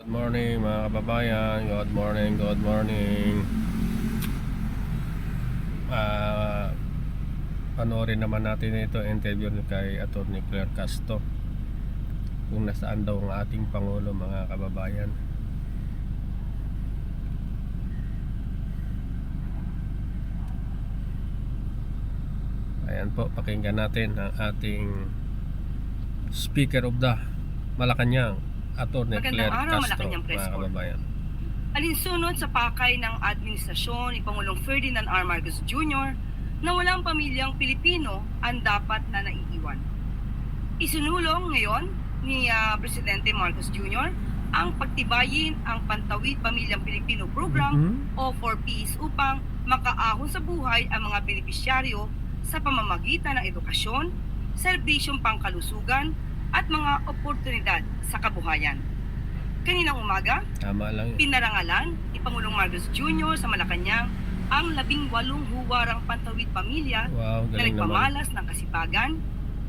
Good morning mga kababayan, good morning, good morning. Panoorin naman natin ito interview kay Attorney Claire Castro kung nasaan daw ang ating Pangulo mga kababayan. Ayan po, pakinggan natin ang ating Speaker of the Malacanang, Attorney Claire Castro mga kababayan. Alinsunod sa pakay ng administrasyon ni Pangulong Ferdinand R. Marcos Jr. na walang pamilyang Pilipino ang dapat na naiiwan. Isinulong ngayon ni Presidente Marcos Jr. ang pagtibayin ang Pantawid Pamilyang Pilipino Program o 4Ps upang makaahon sa buhay ang mga benepisyaryo sa pamamagitan ng edukasyon, serbisyong pangkalusugan at mga oportunidad sa kabuhayan. Kaninang umaga, pinarangalan ni Pangulong Marcos Jr. sa Malacanang ang 18 huwarang Pantawid Pamilya na nagpamalas ng kasipagan,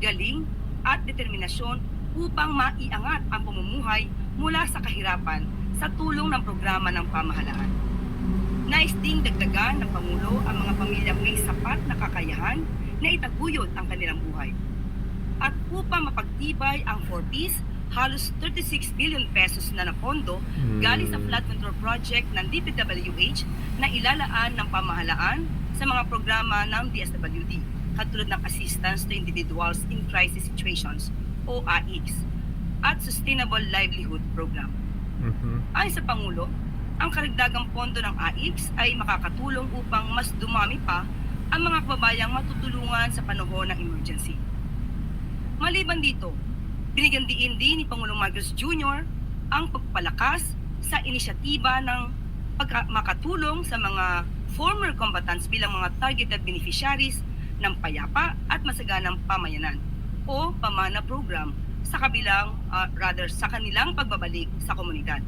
galing at determinasyon upang maiangat ang pamumuhay mula sa kahirapan sa tulong ng programa ng pamahalaan. Nais ding dagdagan ng Pangulo ang mga pamilyang may sapat na kakayahan na itaguyod ang kanilang buhay. At upang mapagtibay ang 4Ps, halos 36 billion pesos na napondo galing sa flood control project ng DPWH na ilalaan ng pamahalaan sa mga programa ng DSWD, katulad ng Assistance to Individuals in Crisis Situations o AICS at Sustainable Livelihood Program. Ayon sa Pangulo, ang karagdagang pondo ng AICS ay makakatulong upang mas dumami pa ang mga kababayang matutulungan sa panahon ng emergency. Maliban dito, binigyan din ni Pangulong Marcos Jr. ang pagpalakas sa inisyatiba ng makatulong sa mga former combatants bilang mga targeted beneficiaries ng payapa at masaganang pamayanan o pamana program sa sa kanilang pagbabalik sa komunidad.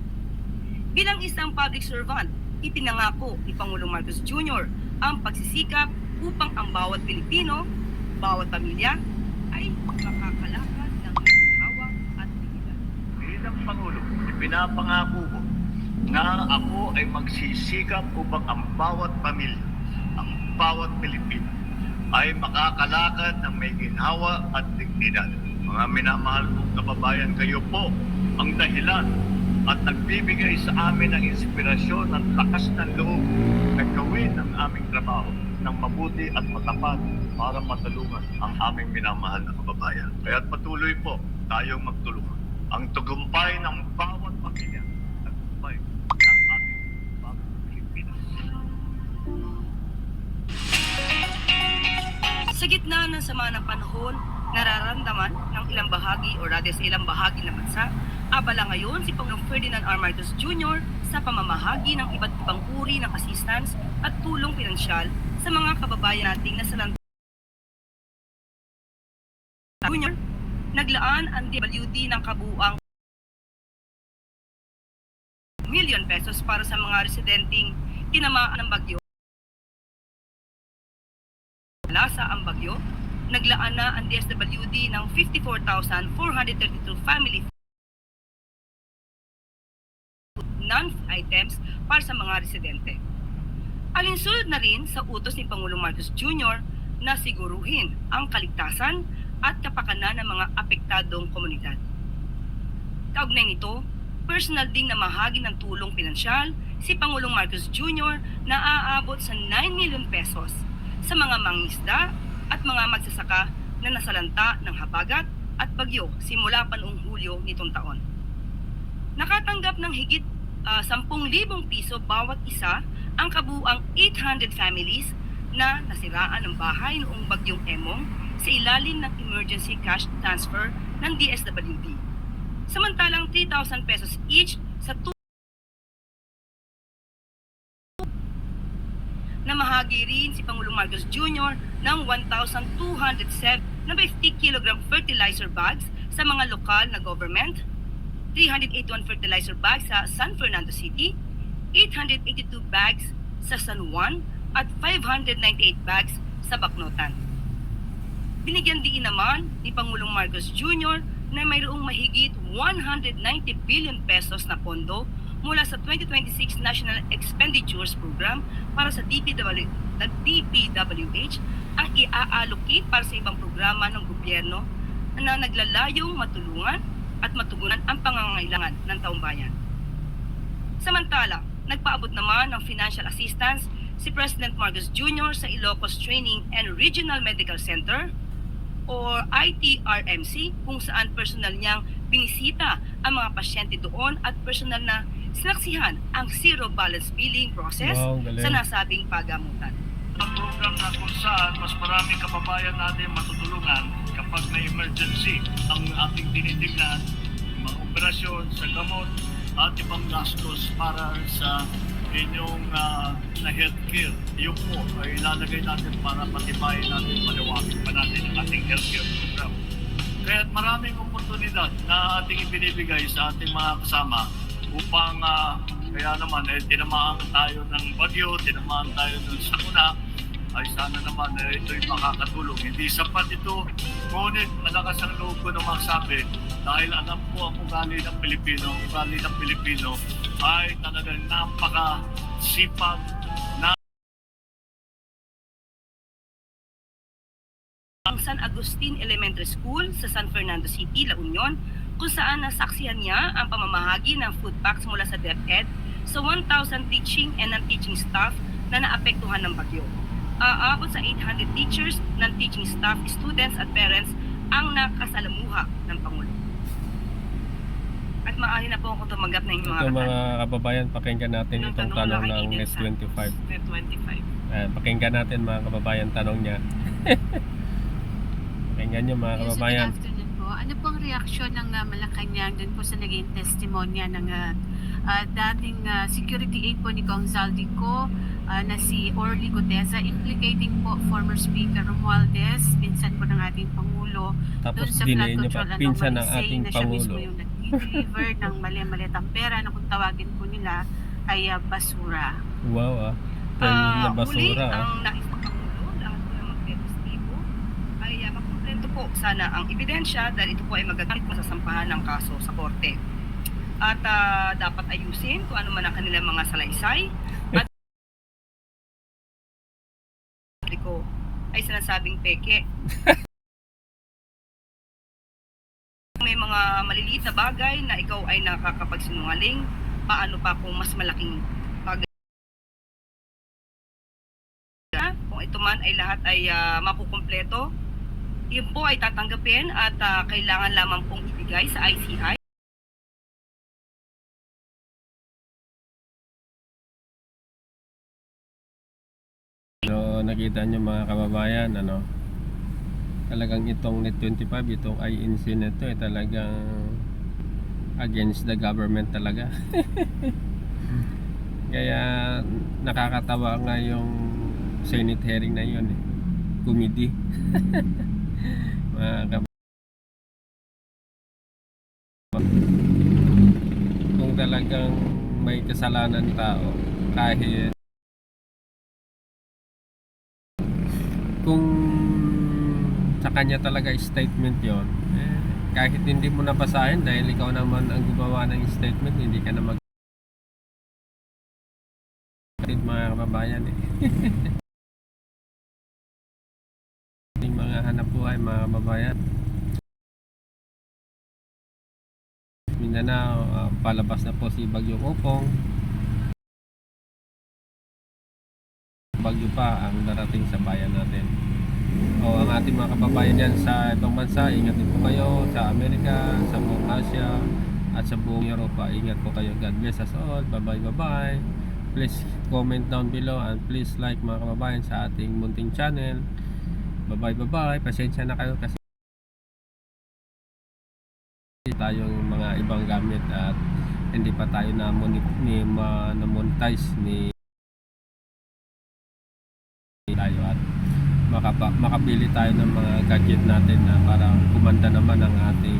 Bilang isang public servant, ipinangako ni Pangulong Marcos Jr. ang pagsisikap upang ang bawat Pilipino, bawat pamilya ay makakalakad ng hawak at dignidad. Bilang Pangulo, ipinapangako ko na ako ay magsisikap upang ang bawat pamilya, ang bawat Pilipino ay makakalakad ng may ginhawa at dignidad. Mga minamahal kong kababayan, kayo po ang dahilan at nagbibigay sa amin ng inspirasyon at lakas ng loob na gawin ang aming trabaho ng mabuti at matapat para matulungan ang aming minamahal na kababayan. Kaya't patuloy po tayong magtulungan. Ang tagumpay ng bawat pamilya, tagumpay ng ating bawat Pilipinas. Sa gitna ng sama ng panahon, nararamdaman ng ilang bahagi o rather sa ilang bahagi ng bansa, abala ngayon si Pangulong Ferdinand R. Marcos Jr. sa pamamahagi ng iba't ibang uri ng assistance at tulong pinansyal sa mga kababayan nating nasalanta. Jr. Naglaan ang DWD ng kabuuang milyon pesos para sa mga residenteng tinamaan ng bagyo. Lasa ang bagyo, naglaan na ang DSWD ng 54,432 family non-items para sa mga residente. Alinsunod na rin sa utos ni Pangulong Marcos Jr. na siguruhin ang kaligtasan at kapakanan ng mga apektadong komunidad. Kaugnay nito, personal ding namahagi ng tulong pinansyal si Pangulong Marcos Jr. na aabot sa 9 million pesos sa mga mangingisda at mga magsasaka na nasalanta ng habagat at bagyo simula pa noong Hulyo nitong taon. Nakatanggap ng higit 10,000 piso bawat isa ang kabuuang 800 families na nasiraan ng bahay noong bagyong Emong sa ilalim ng emergency cash transfer ng DSWD. Samantalang 3,000 pesos each sa namahagi rin si Pangulong Marcos Jr. ng 1,207 na 50 kg fertilizer bags sa mga lokal na government, 381 fertilizer bags sa San Fernando City, 882 bags sa San Juan at 598 bags sa Bacnotan. Binigyan din naman ni Pangulong Marcos Jr. na mayroong mahigit 190 billion pesos na pondo mula sa 2026 National Expenditures Program para sa DPWH ang i-allocate para sa ibang programa ng gobyerno na naglalayong matulungan at matugunan ang pangangailangan ng taumbayan. Samantala, nagpaabot naman ng financial assistance si President Marcos Jr. sa Ilocos Training and Regional Medical Center or ITRMC kung saan personal niyang binisita ang mga pasyente doon at personal na sinaksihan ang zero balance billing process Wow, galing. sa nasabing pagamutan. Ang program na kung saan mas maraming kababayan natin matutulungan kapag may emergency ang ating tinitingnan, mga operasyon sa gamot at ibang gastos para sa inyong na healthcare. Yung po ay ilalagay natin para patibayin natin, paliwagin pa natin yung ating healthcare program. Kaya maraming oportunidad na ating ibinibigay sa ating mga kasama upang kaya naman tinamaan tayo ng bagyo, tinamaan tayo ng sakuna, ay sana naman ito'y makakatulong. Hindi sapat ito, ngunit malakas ang loob ko na magsabi dahil alam ko ang ugali ng Pilipino. Ang ugali ng Pilipino ay talagang napaka-sipag na Ang San Agustin Elementary School sa San Fernando City, La Union, kung saan nasaksihan niya ang pamamahagi ng food packs mula sa DepEd sa 1,000 teaching and non-teaching staff na naapektuhan ng bagyo. Aabot sa 800 teachers, non-teaching staff, students at parents ang nakasalamuha ng Pangulo. At maaari na po akong tumanggap ng inyong Ito mga mga kababayan, pakinggan natin Yung itong tanong tanong mula kay ng Eden Net Santos, 25. Net 25. Pakinggan natin mga kababayan tanong niya. Pakinggan niyo mga Yes, kababayan. good afternoon po. Ano pong reaksyon ng Malacanang dun po sa naging testimonya ng dating security aide po ni Kong Zaldico na si Orly Gutesa, implicating po former Speaker Romualdez, pinsan po ng ating Pangulo, Tapos dun sa flood dinayin niyo pa, control pinsan ng anomaly, saying ating na siya mismo Pangulo. yung nag-deliver ng mali-malitang pera na kung tawagin po nila ay basura. Wow term na Muli, basura. ang nais ng Pangulo, lahat po ng magtestigo ay makumpleto po sana ang ebidensya dahil ito po ay magagamit po sa sampahan ng kaso sa korte. At dapat ayusin kung ano man ang kanilang mga salaysay at ko ay sinasabing peke. May mga maliliit na bagay na ikaw ay nakakapagsinungaling, paano pa kung mas malaking bagay? Kung ito man ay lahat ay makukumpleto, yun po ay tatanggapin at kailangan lamang pong ibigay sa ICI. So nakita niyo mga kababayan, talagang itong Net 25, itong INC na ito ay talagang against the government talaga. Kaya nakakatawa nga yung Senate hearing na yun committee. Kung talagang may kasalanan tao, kahit kung sa kanya talaga statement yon, kahit hindi mo nabasahin dahil ikaw naman ang gumawa ng statement, hindi ka na mga kababayan Yung mga hanap buhay mga kababayan, Mindanao, palabas na po si Bagyong Opong. Bagyo pa ang darating sa bayan natin. O ang ating mga kababayan yan sa ibang bansa, ingat din po kayo sa Amerika, sa buong Asia at sa buong Europa. Ingat po kayo. God bless us all. Bye bye. Please comment down below and please like mga kababayan sa ating munting channel. Bye bye. Pasensya na kayo kasi tayong mga ibang gamit at hindi pa tayo na monetize ni tayo at makabili tayo ng mga gadget natin na para gumanda naman ang ating